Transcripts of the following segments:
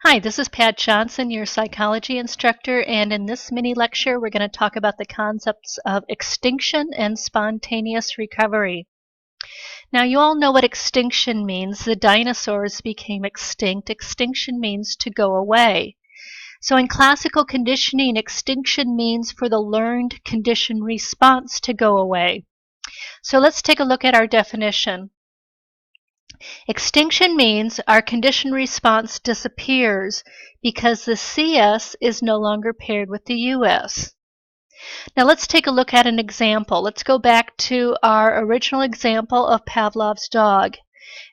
Hi, this is Pat Johnson, your psychology instructor, and in this mini lecture we're going to talk about the concepts of extinction and spontaneous recovery. Now you all know what extinction means. The dinosaurs became extinct. Extinction means to go away. So in classical conditioning, extinction means for the learned conditioned response to go away. So let's take a look at our definition. Extinction means our conditioned response disappears because the CS is no longer paired with the US. Now let's take a look at an example. Let's go back to our original example of Pavlov's dog.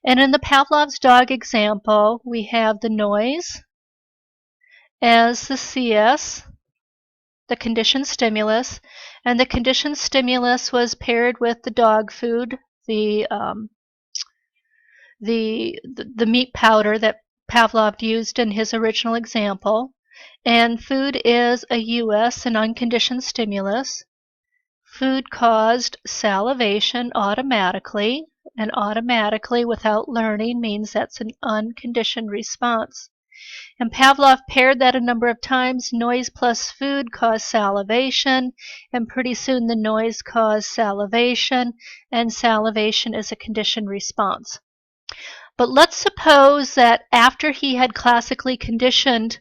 And in the Pavlov's dog example, we have the noise as the CS, the conditioned stimulus, and the conditioned stimulus was paired with the dog food, the meat powder that Pavlov used in his original example. And food is a US, an unconditioned stimulus. Food caused salivation automatically, and automatically without learning means that's an unconditioned response. And Pavlov paired that a number of times. Noise plus food caused salivation, and pretty soon the noise caused salivation, and salivation is a conditioned response. But let's suppose that after he had classically conditioned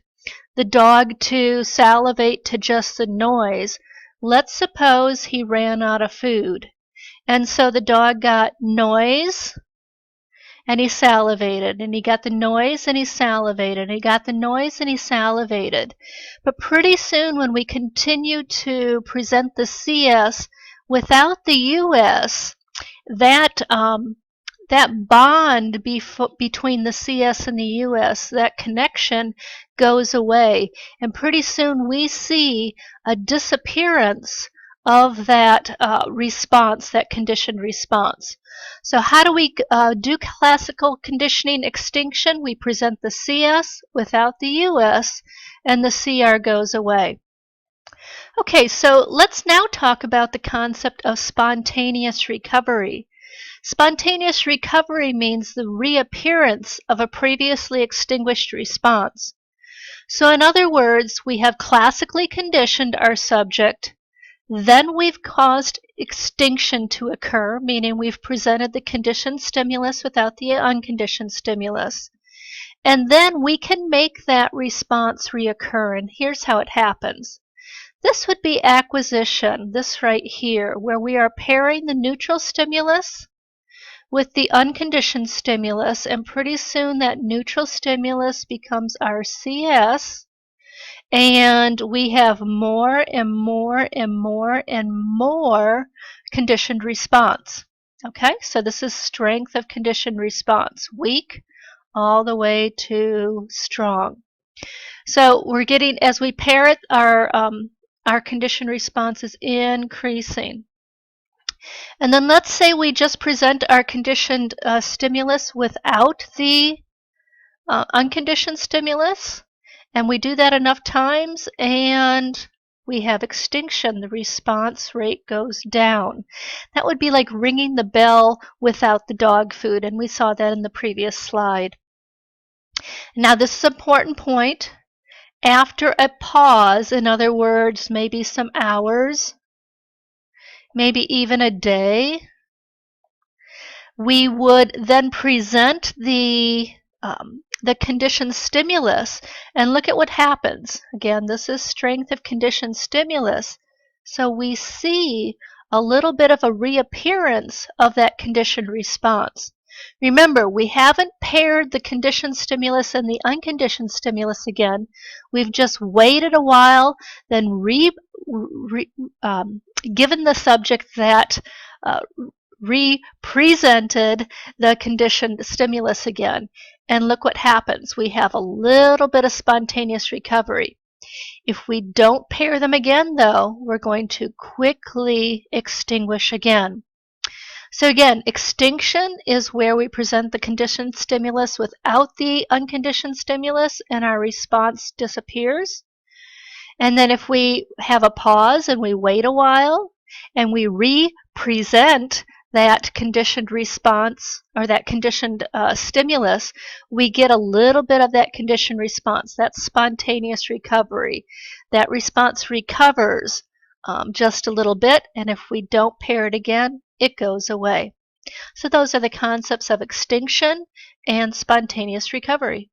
the dog to salivate to just the noise, let's suppose he ran out of food. And so the dog got noise and he salivated, and he got the noise and he salivated, and he got the noise and he salivated. But pretty soon when we continue to present the CS without the US, that bond between the CS and the US, that connection goes away. And pretty soon we see a disappearance of that response, that conditioned response. So how do we do classical conditioning extinction? We present the CS without the US, and the CR goes away. Okay, so let's now talk about the concept of spontaneous recovery. Spontaneous recovery means the reappearance of a previously extinguished response. So in other words, we have classically conditioned our subject, then we've caused extinction to occur, meaning we've presented the conditioned stimulus without the unconditioned stimulus. And then we can make that response reoccur, and here's how it happens. This would be acquisition, this right here, where we are pairing the neutral stimulus with the unconditioned stimulus, and pretty soon that neutral stimulus becomes our CS, and we have more and more and more and more conditioned response. Okay, so this is strength of conditioned response, weak all the way to strong. So we're getting, as we pair it, our conditioned response is increasing. And then let's say we just present our conditioned stimulus without the unconditioned stimulus, and we do that enough times and we have extinction. The response rate goes down. That would be like ringing the bell without the dog food, and we saw that in the previous slide. Now this is an important point. After a pause, in other words, maybe some hours, maybe even a day, we would then present the conditioned stimulus, and look at what happens. Again, this is strength of conditioned stimulus. So we see a little bit of a reappearance of that conditioned response. Remember, we haven't paired the conditioned stimulus and the unconditioned stimulus again. We've just waited a while, then given the subject that represented the conditioned stimulus again. And look what happens. We have a little bit of spontaneous recovery. If we don't pair them again, though, we're going to quickly extinguish again. So again, extinction is where we present the conditioned stimulus without the unconditioned stimulus, and our response disappears. And then if we have a pause and we wait a while and we re-present that conditioned response or that conditioned stimulus, we get a little bit of that conditioned response. That's spontaneous recovery. That response recovers just a little bit, and if we don't pair it again, it goes away. So those are the concepts of extinction and spontaneous recovery.